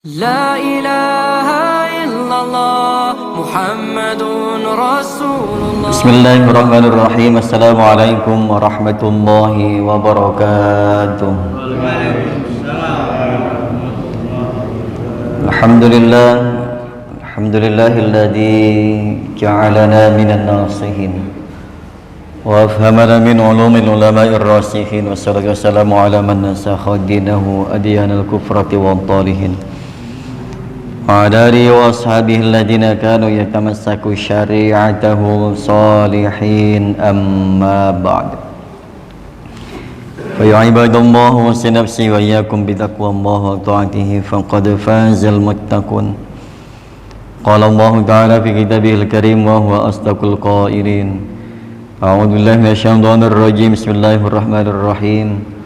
لا إله إلا الله محمد رسول الله. Bismillahirrahmanirrahim. Assalamualaikum warahmatullahi wabarakatuh. Alhamdulillah, alhamdulillahilladzi ja'alana minan nasihin wa afhamana min ulumil ulama'ir rasihin. Wassalatu wassalamu ala man nasakha dinahu adyanal kufrati wad dalihin wa ala alihi wa ashabihi alladhina kanu yatamassaku syari'atahu salihin, amma ba'd. Fa ya ibadallah wa nafsi wa iyyakum bi taqwallahi wa ta'atihi faqad fazal muttaqun. Qala Allah ta'ala fi kitabihil karim wa huwa asdaqul qailin. A'udzu billahi minasyaitonir rajim. Bismillahirrahmanirrahim.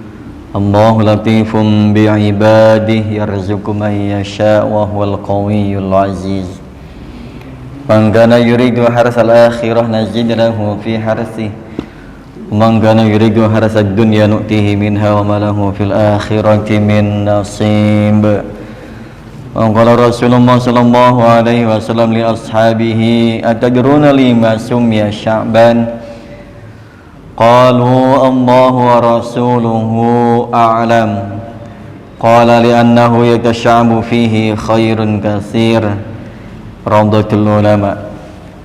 Allahu latifun bi'ibadihi yarzuqu man yasha' wa huwal qawiyyul aziz. Man kana yuridu harsal akhirah nazid lahu fi harsihi wa man kana yuridu harsad dunya nu'tihi minha wa ma lahu fil akhirati min nasib. Wa qala Rasulullah sallallahu alaihi wasallam li ashabihi atadruna lima sumya Sya'ban? Qalu Allahu wa rasuluhu a'lam. Qala li'annahu yatashabu fihi khairun katsir. Rawdatul ulama.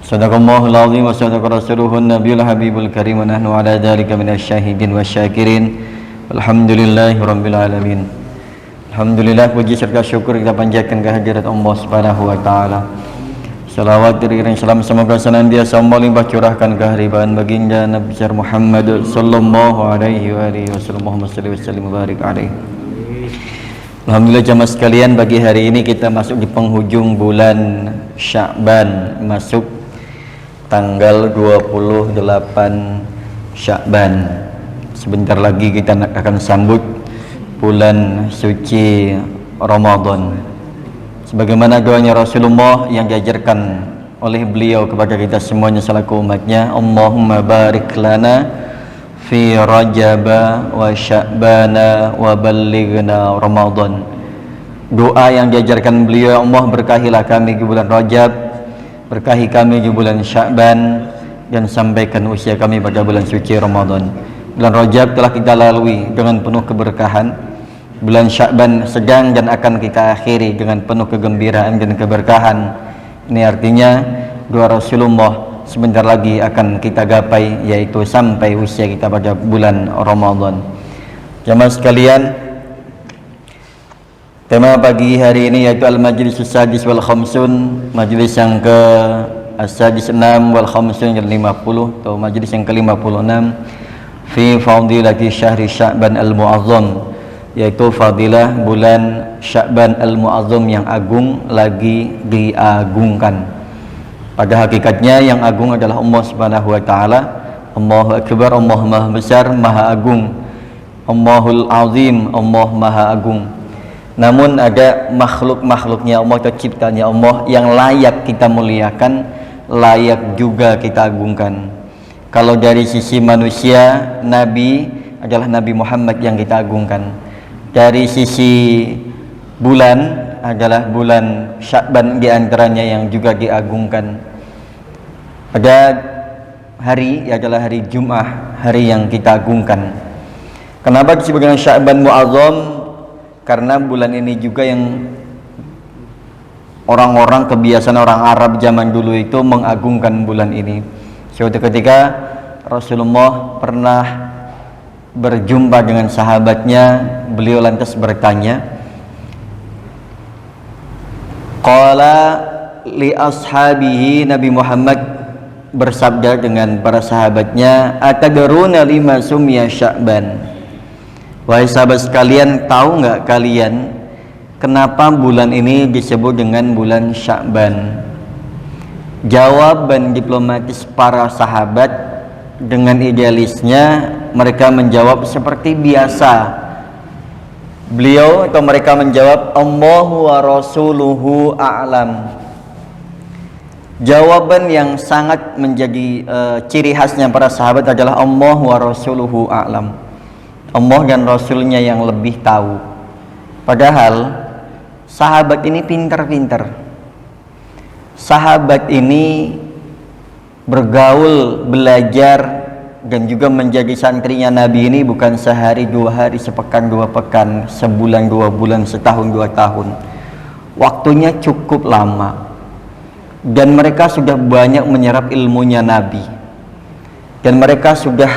Sadaqallahul azim wa sadaqa rasuluhun nabiyul habibul karim wa nahnu ala dzalika minasyahidin wasyakirin. Alhamdulillahi rabbil alamin. Alhamdulillah, puji serta syukur kita panjatkan kehadirat Allah Subhanahu wa taala. Salawat diriring salam semoga senantiasa melimpah curahkan kehariban baginda Nabi besar Muhammad sallallahu alaihi wa alihi wasallam. Muhammad sallallahu alaihi wasallam barik alaihi. Alhamdulillah jamaah sekalian, bagi hari ini kita masuk di penghujung bulan Sya'ban, masuk tanggal 28 Sya'ban. Sebentar lagi kita akan sambut bulan suci Ramadan. Sebagaimana doanya Rasulullah yang diajarkan oleh beliau kepada kita semuanya selaku umatnya, Allahumma barik lana fi Rajaba wa Sya'bana wa ballighna Ramadan. Doa yang diajarkan beliau, Allah berkahilah kami di bulan Rajab, berkahi kami di bulan Sya'ban, dan sampaikan usia kami pada bulan suci Ramadan. Bulan Rajab telah kita lalui dengan penuh keberkahan. Bulan Sya'ban sedang dan akan kita akhiri dengan penuh kegembiraan dan keberkahan. Ini artinya doa Rasulullah sebentar lagi akan kita gapai, yaitu sampai usia kita pada bulan Ramadan. Jamaah sekalian, tema pagi hari ini yaitu al-majlis as-sadis wal khamsun, majlis yang ke as-sadis 6 wal khamsun yang 50 atau majlis yang ke-56 fi fadilati syahri Sya'ban al-mu'azzam, yaitu fadilah bulan Sya'ban al-mu'azzam yang agung, lagi diagungkan. Pada hakikatnya yang agung adalah Allah Subhanahu wa taala. Allahu akbar, Allah maha besar, maha agung. Allahul azim, Allah maha agung. Namun ada makhluk-makhluknya Allah atau ciptanya Allah yang layak kita muliakan, layak juga kita agungkan. Kalau dari sisi manusia, Nabi adalah Nabi Muhammad yang kita agungkan. Dari sisi bulan adalah bulan Sya'ban diantaranya yang juga diagungkan. Pada hari adalah hari Jum'ah, hari yang kita agungkan. Kenapa disebut dengan Sya'ban Mu'azzam? Karena bulan ini juga yang orang-orang, kebiasaan orang Arab zaman dulu itu mengagungkan bulan ini. Suatu ketika Rasulullah pernah berjumpa dengan sahabatnya, beliau lantas bertanya, qala li ashabihi, Nabi Muhammad bersabda dengan para sahabatnya, atadruna lima sumya Sya'ban? Wahai sahabat sekalian, tahu nggak kalian kenapa bulan ini disebut dengan bulan Sya'ban? Jawaban diplomatis para sahabat dengan idealisnya, mereka menjawab seperti biasa. Beliau atau mereka menjawab, Allahu wa rasuluhu a'lam. Jawaban yang sangat menjadi ciri khasnya para sahabat adalah Allahu wa rasuluhu a'lam. Allah dan Rasulnya yang lebih tahu. Padahal sahabat ini pinter-pinter. Sahabat ini bergaul, belajar, dan juga menjadi santrinya Nabi ini bukan sehari dua hari, sepekan dua pekan, sebulan dua bulan, setahun dua tahun. Waktunya cukup lama, dan mereka sudah banyak menyerap ilmunya Nabi, dan mereka sudah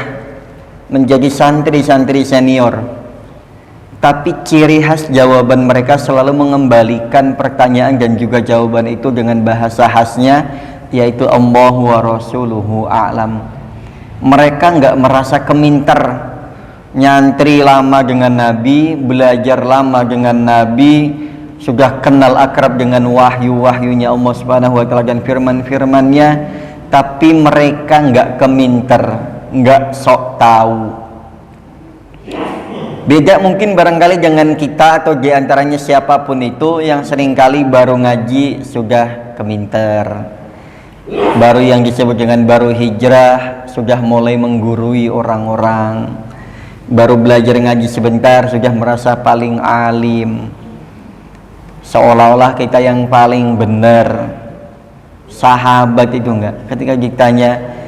menjadi santri-santri senior. Tapi ciri khas jawaban mereka selalu mengembalikan pertanyaan dan juga jawaban itu dengan bahasa khasnya, yaitu Allahu wa rasuluhu a'lam. Mereka nggak merasa keminter, nyantri lama dengan Nabi, belajar lama dengan Nabi, sudah kenal akrab dengan wahyu-wahyunya Allah Subhanahu wa taala dan firman-firmannya, tapi mereka nggak keminter, nggak sok tahu. Beda mungkin barangkali dengan kita atau diantaranya siapapun itu yang seringkali baru ngaji sudah keminter, baru yang disebut dengan baru hijrah sudah mulai menggurui orang-orang, baru belajar ngaji sebentar sudah merasa paling alim, seolah-olah kita yang paling benar. Sahabat itu enggak, ketika ditanya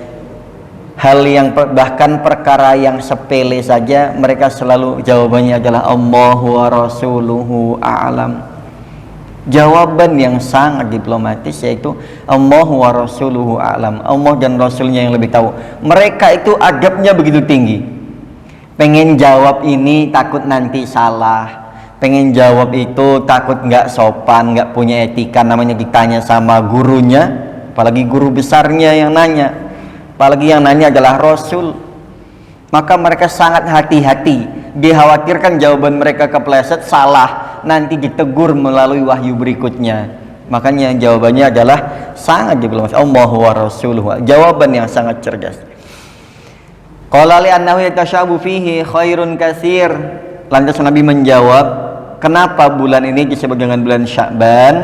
hal yang bahkan perkara yang sepele saja, mereka selalu jawabannya adalah Allahu wa rasuluhu a'lam. Jawaban yang sangat diplomatis, yaitu Allahu wa rasuluhu a'lam. Allah dan Rasulnya yang lebih tahu. Mereka itu adabnya begitu tinggi. Pengen jawab ini takut nanti salah, pengen jawab itu takut nggak sopan, nggak punya etika. Namanya ditanya sama gurunya, apalagi guru besarnya yang nanya, apalagi yang nanya adalah Rasul, maka mereka sangat hati-hati. Dikhawatirkan jawaban mereka kepleset, salah, nanti ditegur melalui wahyu berikutnya. Makanya jawabannya adalah sangat diplomatis, Allahu wa rasuluhu, jawaban yang sangat cerdas. Qala li annahu yatashabu fihi khairun katsir. Lantas Nabi menjawab, kenapa bulan ini disebut dengan bulan Sya'ban?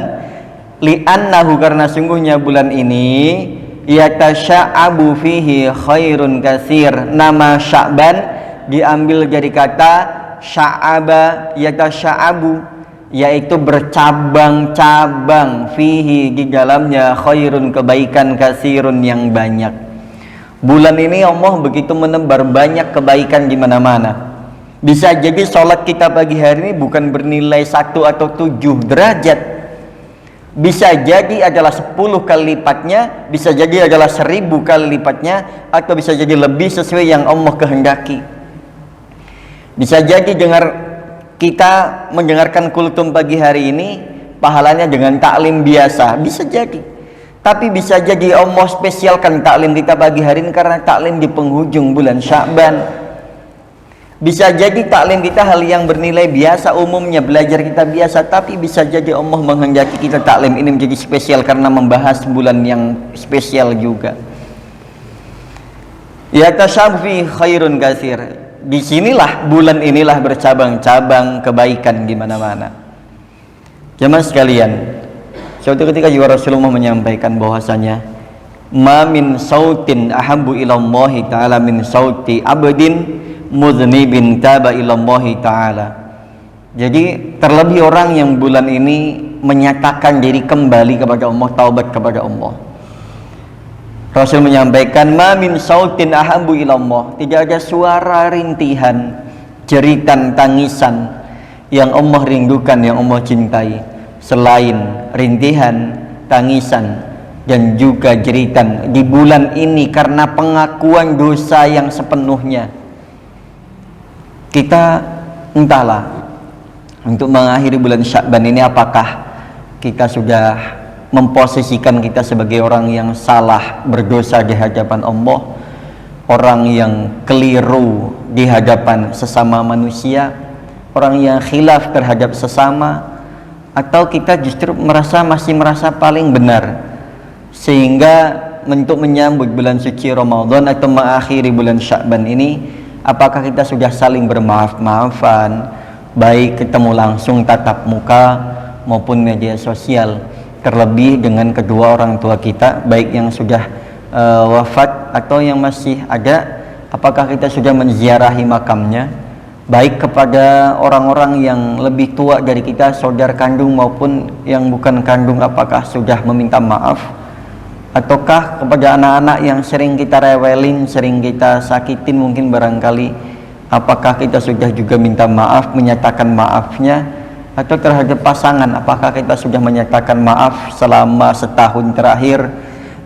Li annahu, karena sungguhnya bulan ini yatasha'abu fihi khairun katsir. Nama Sya'ban diambil dari kata sya'aba yatasha'abu, yaitu bercabang-cabang, fihi di dalamnya, khairun kebaikan, katsirun yang banyak. Bulan ini Allah begitu menebar banyak kebaikan di mana-mana. Bisa jadi sholat kita pagi hari ini bukan bernilai 1 atau 7 derajat, bisa jadi adalah 10 kali lipatnya, bisa jadi adalah 1000 kali lipatnya, atau bisa jadi lebih sesuai yang Allah kehendaki. Bisa jadi kita mendengarkan kultum pagi hari ini pahalanya dengan taklim biasa, bisa jadi. Tapi bisa jadi Allah spesialkan taklim kita pagi hari ini karena taklim di penghujung bulan Sya'ban. Bisa jadi taklim kita hal yang bernilai biasa, umumnya belajar kita biasa, tapi bisa jadi Allah menghendaki kita taklim ini menjadi spesial karena membahas bulan yang spesial juga. Ya tashabbi khairun katsir. Disinilah bulan inilah bercabang-cabang kebaikan di mana-mana. Jemaah sekalian, suatu ketika juga Rasulullah menyampaikan bahwasanya ma min sautin ahabbu ilallahi ta'ala min sauti abdin mudhnibin taba ilallahi ta'ala. Jadi terlebih orang yang bulan ini menyatakan diri kembali kepada Allah, taubat kepada Allah. Rasul menyampaikan ma min sautin ahabbu ilallah, tidak ada suara rintihan, jeritan, tangisan yang Allah rindukan, yang Allah cintai selain rintihan, tangisan dan juga jeritan di bulan ini karena pengakuan dosa yang sepenuhnya. Kita entahlah untuk mengakhiri bulan Sya'ban ini apakah kita sudah memposisikan kita sebagai orang yang salah, berdosa di hadapan Allah, orang yang keliru di hadapan sesama manusia, orang yang khilaf terhadap sesama, atau kita justru masih merasa paling benar, sehingga untuk menyambut bulan suci Ramadan atau mengakhiri bulan Sya'ban ini, apakah kita sudah saling bermaaf-maafan, baik ketemu langsung tatap muka maupun media sosial, terlebih dengan kedua orang tua kita, baik yang sudah wafat atau yang masih ada, apakah kita sudah menziarahi makamnya, baik kepada orang-orang yang lebih tua dari kita, saudara kandung maupun yang bukan kandung, apakah sudah meminta maaf? Ataukah kepada anak-anak yang sering kita rewelin, sering kita sakitin mungkin barangkali, apakah kita sudah juga minta maaf, menyatakan maafnya? Atau terhadap pasangan, apakah kita sudah menyatakan maaf selama setahun terakhir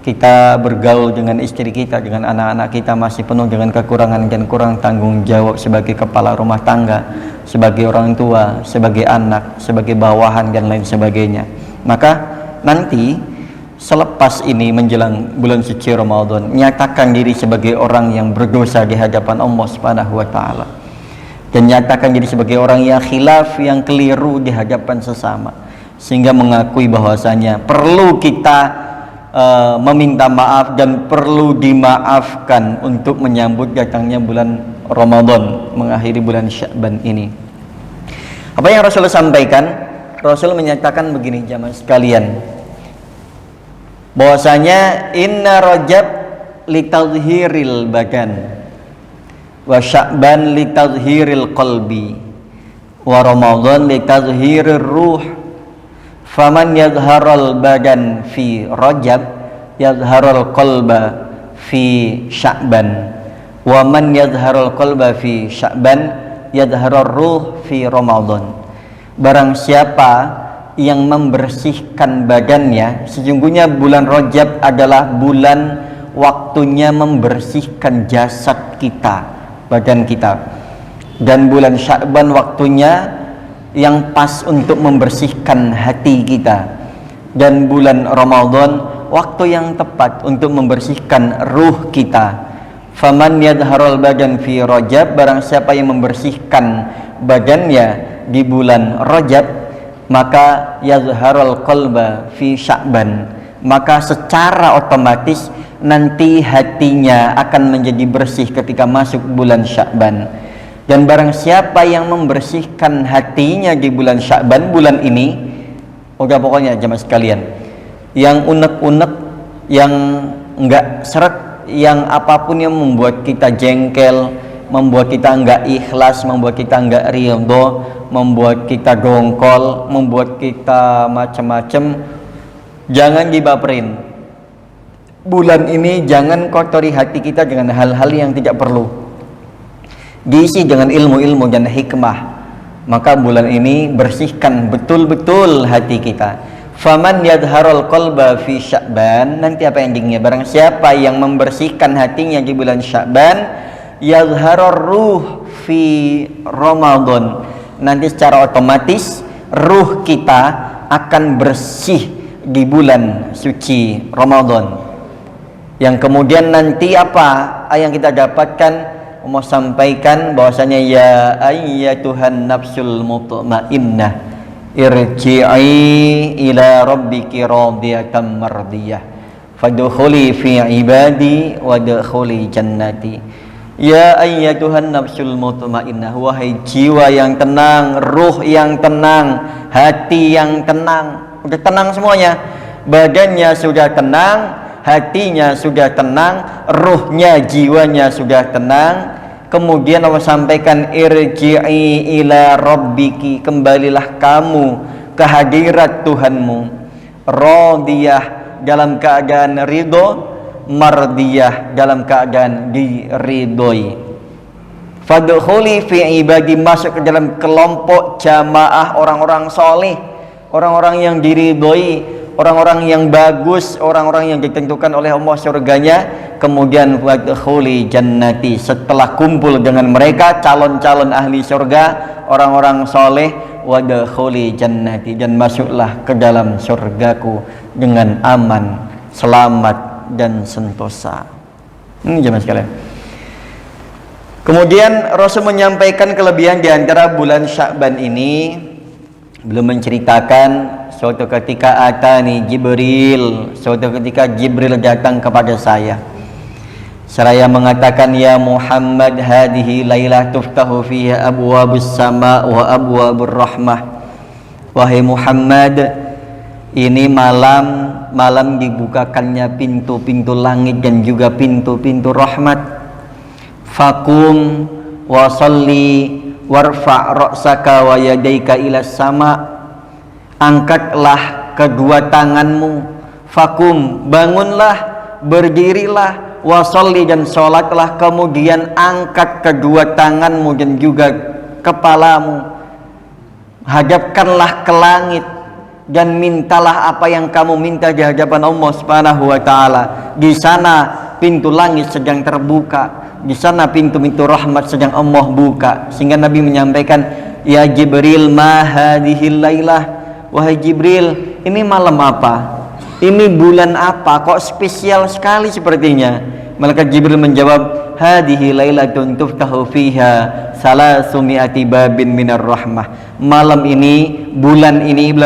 kita bergaul dengan istri kita, dengan anak-anak kita masih penuh dengan kekurangan dan kurang tanggung jawab sebagai kepala rumah tangga, sebagai orang tua, sebagai anak, sebagai bawahan dan lain sebagainya. Maka nanti selepas ini menjelang bulan suci Ramadan, nyatakan diri sebagai orang yang berdosa di hadapan Allah Subhanahu wa taala. Dan nyatakan diri sebagai orang yang khilaf, yang keliru di hadapan sesama, sehingga mengakui bahwasanya perlu kita meminta maaf dan perlu dimaafkan untuk menyambut datangnya bulan Ramadan, mengakhiri bulan Sya'ban ini. Apa yang Rasul sampaikan? Rasul menyatakan begini jamaah sekalian, bahwasanya inna Rajab litadhhiril badan wa Sya'ban litadhhiril qalbi wa Ramadan litadhhirir ruh. Faman yadharal badan fi Rajab yadharal qalba fi Sya'ban wa man yadharal qalba fi Sya'ban yadharar ruh fi Ramadan. Barang siapa yang membersihkan badannya, sesungguhnya bulan Rajab adalah bulan waktunya membersihkan jasad kita, badan kita, dan bulan Sya'ban waktunya yang pas untuk membersihkan hati kita, dan bulan Ramadan waktu yang tepat untuk membersihkan ruh kita. Faman yadharul badan fi Rajab, barang siapa yang membersihkan badannya di bulan Rajab, maka yadharul qalba fi Sya'ban, maka secara otomatis nanti hatinya akan menjadi bersih ketika masuk bulan Sya'ban. Dan barang siapa yang membersihkan hatinya di bulan Sya'ban, bulan ini, udah pokoknya jemaah sekalian, yang unek-unek, yang enggak seret, yang apapun yang membuat kita jengkel, membuat kita enggak ikhlas, membuat kita enggak ridho, membuat kita dongkol, membuat kita macam-macam, jangan dibaperin. Bulan ini jangan kotori hati kita dengan hal-hal yang tidak perlu, diisi dengan ilmu-ilmu dan hikmah. Maka bulan ini bersihkan betul-betul hati kita. Faman yadharul qalba fi Sya'ban, nanti apa endingnya? Barang siapa yang membersihkan hatinya di bulan Sya'ban, yadharur ruh fi Ramadan, nanti secara otomatis ruh kita akan bersih di bulan suci Ramadan. Yang kemudian nanti apa yang kita dapatkan? Mau sampaikan bahwasanya ya ayyatuhan nafsul mutmainnah irji'i ila rabbiki radiyatan mardiyah fadkhuli fi ibadi wadkhuli jannati. Ya ayyatuhan nafsul mutmainnah, wahai jiwa yang tenang, ruh yang tenang, hati yang tenang. Udah tenang semuanya, badannya sudah tenang, hatinya sudah tenang, ruhnya, jiwanya sudah tenang. Kemudian Allah sampaikan irji'i ila rabbiki, kembalilah kamu ke hadirat Tuhanmu, radiyah dalam keadaan ridho, mardiyah dalam keadaan diridhoi. Fadkhuli fi ibadi, masuk ke dalam kelompok jamaah orang-orang soleh, orang-orang yang diridhoi, orang-orang yang bagus, orang-orang yang ditentukan oleh Allah surganya. Kemudian wadkhuli jannati, setelah kumpul dengan mereka calon-calon ahli surga, orang-orang soleh, wadkhuli jannati, dan masuklah ke dalam surgaku dengan aman, selamat dan sentosa. Ini jemaah sekalian. Kemudian Rasul menyampaikan kelebihan di antara bulan Sya'ban ini. Belum menceritakan suatu ketika atani Jibril, suatu ketika Jibril datang kepada saya, seraya mengatakan, ya Muhammad, hadihi lailah tuftahu fiha abwabus sama wa abwabur rahmah. Wahai Muhammad, ini malam dibukakannya pintu-pintu langit dan juga pintu-pintu rahmat. Fakum wa salli warfa' ra'saka wa yadaika ila sama, angkatlah kedua tanganmu, fakum, bangunlah, berdirilah, wasolli, dan sholatlah, kemudian angkat kedua tanganmu dan juga kepalamu, hadapkanlah ke langit dan mintalah apa yang kamu minta di hadapan Allah Subhanahu wa taala. Di sana pintu langit sedang terbuka, di sana pintu-pintu rahmat sedang Allah buka. Sehingga Nabi menyampaikan, ya Jibril, ma hadhil lailah, wahai Jibril, ini malam apa? Ini bulan apa? Kok spesial sekali sepertinya? Malaikat Jibril menjawab, hadhihi lailatun tuftahu fiha salasumi'ati babin minar rahmah. Malam ini, bulan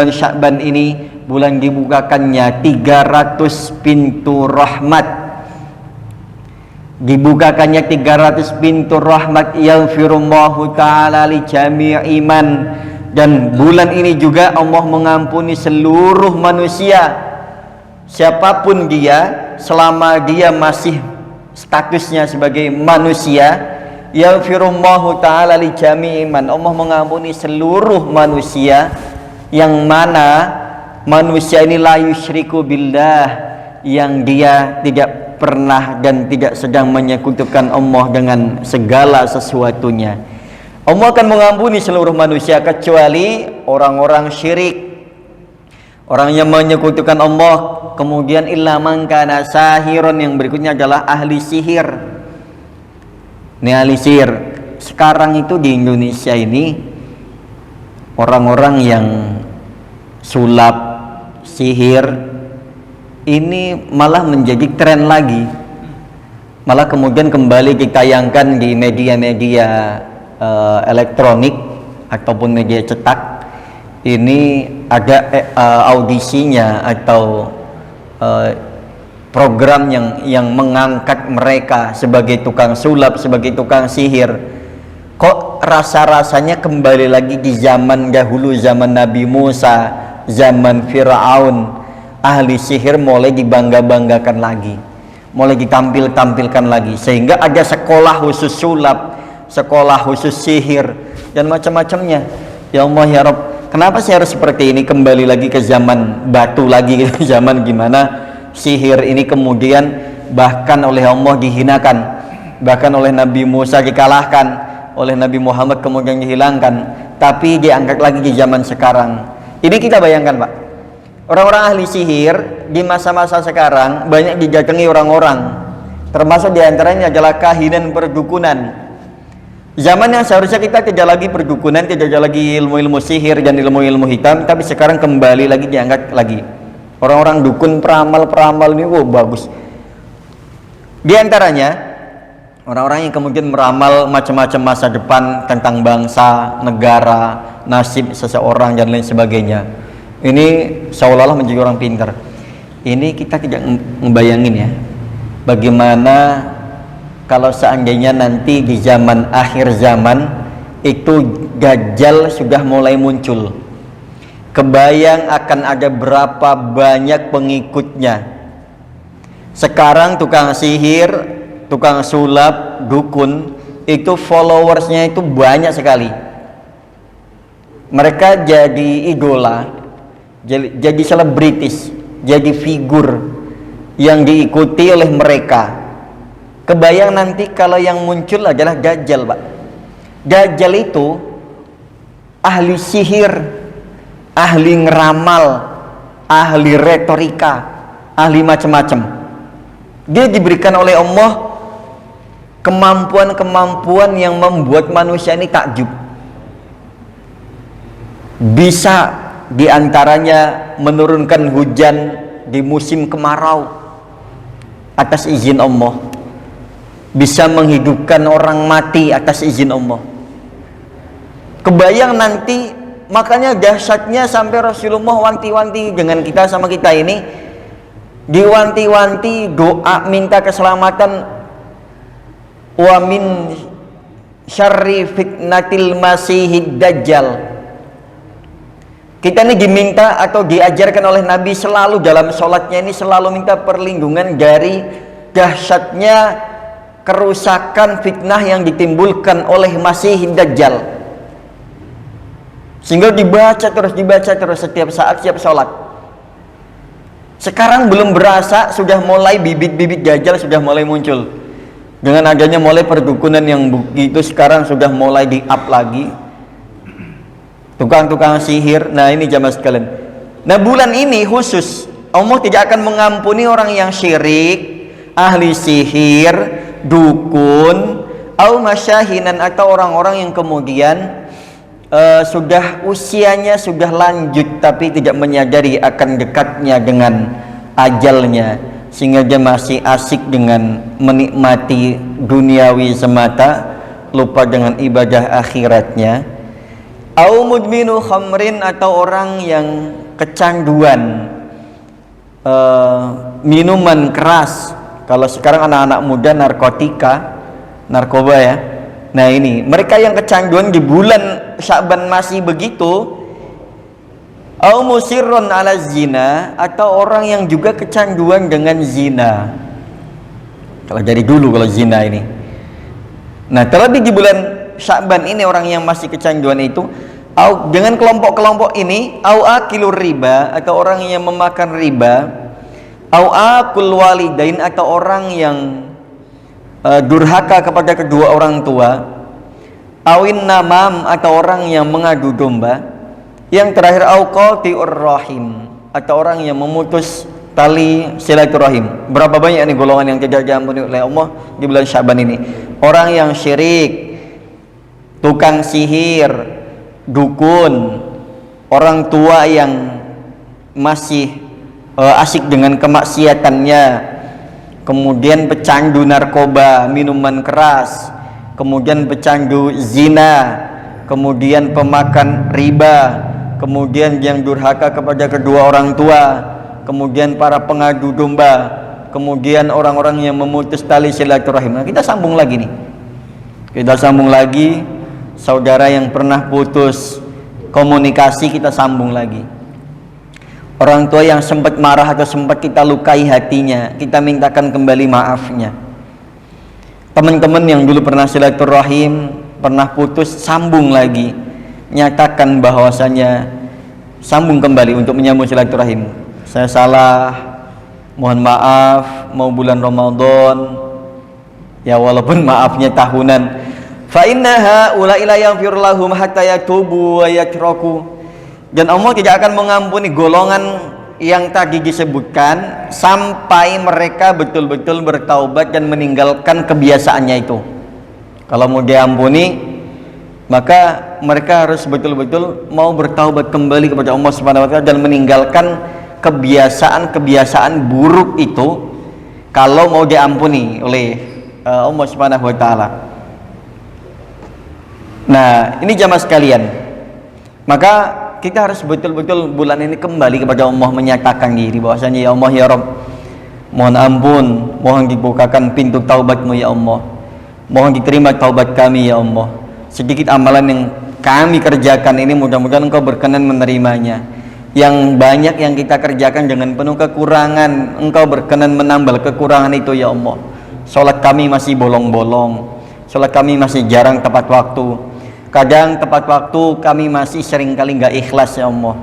Sya'ban ini, bulan dibukakannya 300 pintu rahmat. Dibukakannya 300 pintu rahmat, yaghfirullahu ta'ala li jami'i iman. Dan bulan ini juga Allah mengampuni seluruh manusia, siapapun dia, selama dia masih statusnya sebagai manusia. Yaghfirullahu ta'ala li jami'i iman, Allah mengampuni seluruh manusia, yang mana manusia ini la yusyriku billah, yang dia tidak pernah dan tidak sedang menyekutukan Allah dengan segala sesuatunya. Allah akan mengampuni seluruh manusia kecuali orang-orang syirik, orang yang menyekutukan Allah. Kemudian illa man kana sahiron, yang berikutnya adalah ahli sihir. Ini ahli sihir. Sekarang itu di Indonesia ini orang-orang yang sulap, sihir ini malah menjadi tren lagi. Malah kemudian kembali ditayangkan di media-media elektronik ataupun media cetak. Ini ada audisinya atau program yang mengangkat mereka sebagai tukang sulap, sebagai tukang sihir. Kok rasa-rasanya kembali lagi di zaman dahulu, zaman Nabi Musa, zaman Fir'aun. Ahli sihir mulai dibangga-banggakan lagi, mulai ditampil-tampilkan lagi, sehingga ada sekolah khusus sulap, sekolah khusus sihir, dan macam-macamnya. Ya Allah ya Rabb, kenapa sih harus seperti ini? Kembali lagi ke zaman batu lagi, zaman gimana sihir ini kemudian bahkan oleh Allah dihinakan, bahkan oleh Nabi Musa dikalahkan, oleh Nabi Muhammad kemudian dihilangkan, tapi diangkat lagi di zaman sekarang. Ini kita bayangkan Pak, orang-orang ahli sihir di masa-masa sekarang banyak didatangi orang-orang, termasuk diantaranya adalah kahinan perdukunan. Zaman yang seharusnya kita tidak lagi perdukunan, tidak ada lagi ilmu-ilmu sihir dan ilmu-ilmu hitam, tapi sekarang kembali lagi diangkat lagi. Orang-orang dukun, peramal-peramal ini, wow, bagus. Di antaranya orang-orang yang kemudian meramal macam-macam masa depan tentang bangsa, negara, nasib seseorang dan lain sebagainya. Ini seolah-olah menjadi orang pintar. Ini kita tidak ngebayangin ya, bagaimana kalau seandainya nanti di zaman akhir zaman itu Dajjal sudah mulai muncul. Kebayang akan ada berapa banyak pengikutnya. Sekarang tukang sihir, tukang sulap, dukun itu followersnya itu banyak sekali. Mereka jadi idola, jadi selebritis, jadi figur yang diikuti oleh mereka. Kebayang nanti kalau yang muncul adalah Dajjal Pak. Dajjal itu ahli sihir, ahli ngeramal, ahli retorika, ahli macam-macam. Dia diberikan oleh Allah kemampuan-kemampuan yang membuat manusia ini takjub. Bisa diantaranya menurunkan hujan di musim kemarau atas izin Allah, bisa menghidupkan orang mati atas izin Allah. Kebayang nanti, makanya dahsyatnya sampai Rasulullah wanti-wanti dengan kita sama kita ini, diwanti-wanti doa minta keselamatan, wa min syarri fitnatil masihid dajjal. Kita ini diminta atau diajarkan oleh Nabi selalu dalam sholatnya ini selalu minta perlindungan dari dahsyatnya kerusakan fitnah yang ditimbulkan oleh Masih Dajjal. Sehingga dibaca terus setiap saat, setiap sholat. Sekarang belum berasa, sudah mulai bibit-bibit dajjal sudah mulai muncul. Dengan adanya mulai perdukunan yang begitu, sekarang sudah mulai di-up lagi. Tukang-tukang sihir. Nah ini jamaah sekalian. Nah bulan ini khusus Allah tidak akan mengampuni orang yang syirik, ahli sihir, dukun, au masyahinan, atau orang-orang yang kemudian sudah usianya sudah lanjut tapi tidak menyadari akan dekatnya dengan ajalnya, sehingga dia masih asik dengan menikmati duniawi semata, lupa dengan ibadah akhiratnya. Au mudminu khamrin, atau orang yang kecanduan minuman keras. Kalau sekarang anak-anak muda narkoba ya. Nah ini mereka yang kecanduan di bulan Sya'ban masih begitu. Au musirron ala zina, atau orang yang juga kecanduan dengan zina. Kalau dari dulu kalau zina ini. Nah terlebih di bulan Sya'ban ini orang yang masih kecanduan itu, au dengan kelompok-kelompok ini, au akilur riba, atau orang yang memakan riba, au akul walidain, atau orang yang durhaka kepada kedua orang tua, awin namam, atau orang yang mengadu domba, yang terakhir au qati'ur rahim, atau orang yang memutus tali silaturahim. Berapa banyak nih golongan yang tidak diampuni oleh Allah di bulan Sya'ban ini? Orang yang syirik, tukang sihir, dukun, orang tua yang masih asik dengan kemaksiatannya, kemudian pecandu narkoba, minuman keras, kemudian pecandu zina, kemudian pemakan riba, kemudian yang durhaka kepada kedua orang tua, kemudian para pengadu domba, kemudian orang-orang yang memutus tali silaturahim. Nah, kita sambung lagi nih. Kita sambung lagi, saudara yang pernah putus komunikasi, kita sambung lagi. Orang tua yang sempat marah atau sempat kita lukai hatinya, kita mintakan kembali maafnya. Teman-teman yang dulu pernah silaturahim, pernah putus, sambung lagi. Nyatakan bahwasanya sambung kembali untuk menyambung silaturahim. Saya salah, mohon maaf, mau bulan Ramadan, ya walaupun maafnya tahunan. Fa innaha ulaila yaghfir lahum hatta yatubu wa yatraku. Dan Allah tidak akan mengampuni golongan yang tadi disebutkan sampai mereka betul-betul bertaubat dan meninggalkan kebiasaannya itu. Kalau mau diampuni, maka mereka harus betul-betul mau bertaubat kembali kepada Allah Subhanahu wa taala dan meninggalkan kebiasaan-kebiasaan buruk itu kalau mau diampuni oleh Allah Subhanahu wa taala. Nah, ini jamaah sekalian. Maka kita harus betul-betul bulan ini kembali kepada Allah, menyatakan diri bahwasanya ya Allah ya Rabb, mohon ampun, mohon dibukakan pintu taubat-Mu ya Allah, mohon diterima taubat kami ya Allah. Sedikit amalan yang kami kerjakan ini mudah-mudahan Engkau berkenan menerimanya. Yang banyak yang kita kerjakan dengan penuh kekurangan, Engkau berkenan menambal kekurangan itu ya Allah. Salat kami masih bolong-bolong, salat kami masih jarang tepat waktu. Kadang tepat waktu kami masih sering kali nggak ikhlas ya Allah.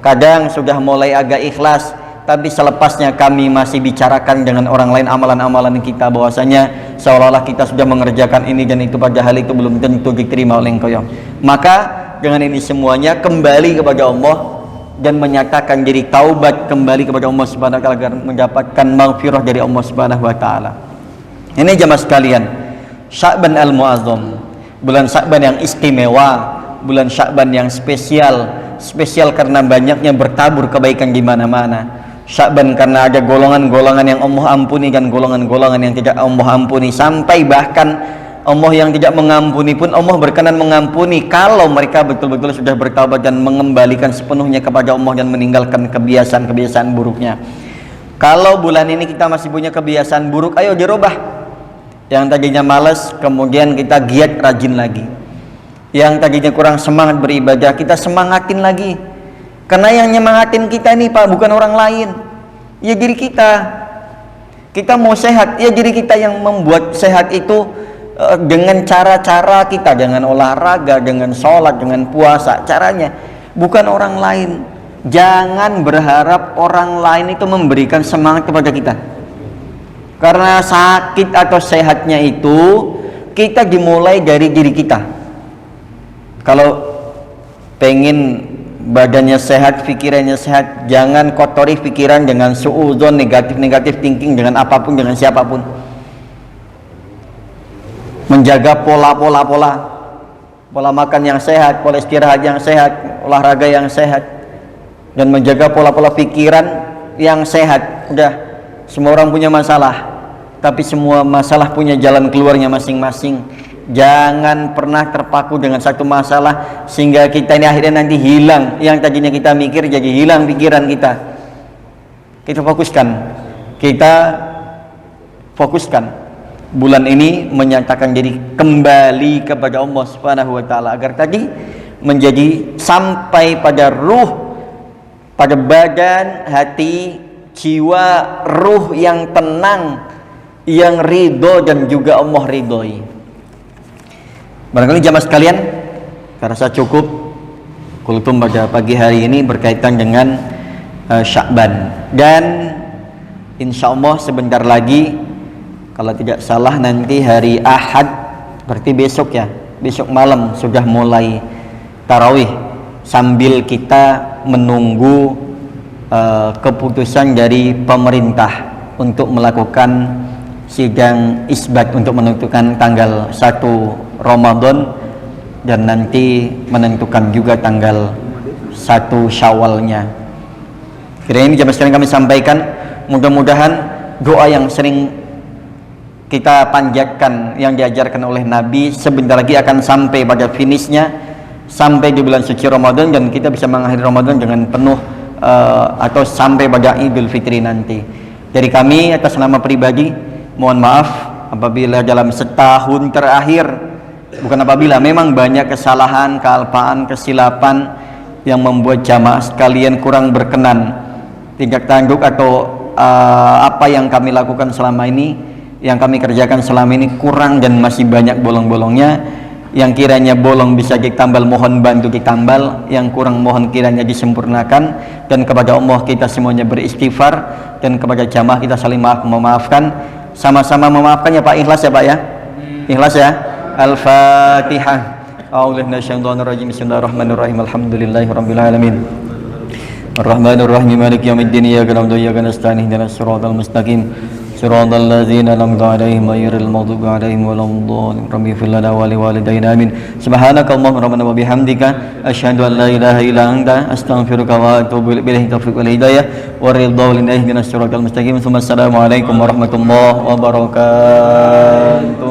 Kadang sudah mulai agak ikhlas, tapi selepasnya kami masih bicarakan dengan orang lain amalan-amalan kita bahwasanya seolah-olah kita sudah mengerjakan ini dan itu, padahal itu belum tentu diterima oleh Engkau ya. Maka dengan ini semuanya kembali kepada Allah dan menyatakan diri taubat kembali kepada Allah Subhanahu wa taala agar mendapatkan maghfirah dari Allah Subhanahu wa taala. Ini jamaah sekalian, Sya'ban al-Mu'azzam, bulan Sya'ban yang istimewa, bulan Sya'ban yang spesial karena banyaknya bertabur kebaikan di mana-mana. Sya'ban karena ada golongan-golongan yang Allah ampuni dan golongan-golongan yang tidak Allah ampuni, sampai bahkan Allah yang tidak mengampuni pun Allah berkenan mengampuni kalau mereka betul-betul sudah bertaubat dan mengembalikan sepenuhnya kepada Allah dan meninggalkan kebiasaan-kebiasaan buruknya. Kalau bulan ini kita masih punya kebiasaan buruk, ayo dirubah. Yang tadinya malas, kemudian kita giat rajin lagi. Yang tadinya kurang semangat beribadah, kita semangatin lagi. Karena yang nyemangatin kita ini Pak, bukan orang lain, ya diri kita. Kita mau sehat, ya diri kita yang membuat sehat itu dengan cara-cara kita, dengan olahraga, dengan sholat, dengan puasa. Caranya bukan orang lain. Jangan berharap orang lain itu memberikan semangat kepada kita, karena sakit atau sehatnya itu kita dimulai dari diri kita. Kalau pengen badannya sehat, pikirannya sehat, jangan kotori pikiran dengan suudzon, negatif thinking dengan apapun, dengan siapapun. Menjaga pola makan yang sehat, pola istirahat yang sehat, olahraga yang sehat, dan menjaga pola pikiran yang sehat. Udah, semua orang punya masalah, tapi semua masalah punya jalan keluarnya masing-masing. Jangan pernah terpaku dengan satu masalah sehingga kita ini akhirnya nanti hilang. Yang tadinya kita mikir jadi hilang pikiran kita. Kita fokuskan bulan ini menyatakan diri kembali kepada Allah Subhanahu wa taala, agar tadi menjadi sampai pada ruh, pada badan, hati, jiwa, ruh yang tenang, yang ridho dan juga Allah ridhoi. Barangkali jamaah sekalian, saya rasa cukup kultum pada pagi hari ini berkaitan dengan Sya'ban. Dan insya Allah sebentar lagi, kalau tidak salah nanti hari Ahad, berarti besok ya, besok malam sudah mulai tarawih, sambil kita menunggu keputusan dari pemerintah untuk melakukan sidang isbat untuk menentukan tanggal 1 Ramadan dan nanti menentukan juga tanggal 1 Syawalnya. Kira ini jamaah sekalian kami sampaikan, mudah-mudahan doa yang sering kita panjatkan yang diajarkan oleh Nabi sebentar lagi akan sampai pada finishnya, sampai di bulan suci Ramadan, dan kita bisa mengakhiri Ramadan dengan penuh atau sampai pada Idul Fitri nanti. Dari kami atas nama pribadi, mohon maaf apabila dalam setahun terakhir, bukan apabila, memang banyak kesalahan, kealpaan, kesilapan yang membuat jamaah sekalian kurang berkenan. Tindak tanduk atau apa yang kami lakukan selama ini, yang kami kerjakan selama ini kurang dan masih banyak bolong-bolongnya. Yang kiranya bolong bisa ditambal, mohon bantu ditambal. Yang kurang mohon kiranya disempurnakan. Dan kepada Allah kita semuanya beristighfar, dan kepada jamaah kita saling memaafkan. Sama-sama memaafkan ya Pak, ikhlas ya Pak ya, ikhlas ya. Al-Fatihah. A'udzu minasyaitonir rajim. Bismillahirrahmanirrahim. Alhamdulillahirabbil alamin. Ar-Rahmanir-Rahim. Maliki yaumiddin. Iyyaka na'budu wa iyyaka nasta'in. Ihdinas siratal mustaqim. Siratal ladzina an'amta 'alaihim ghairil maghdubi 'alaihim waladdallin. Rabbi ighfir lana wa liwalidayna amin. Subhanakallahumma rabbana wa bihamdika asyhadu an la ilaha illa anta astaghfiruka wa atubu ilaik. Taufiq wal hidayah wa ridha wal ihdinas siratal mustaqim. Assalamualaikum warahmatullahi wabarakatuh.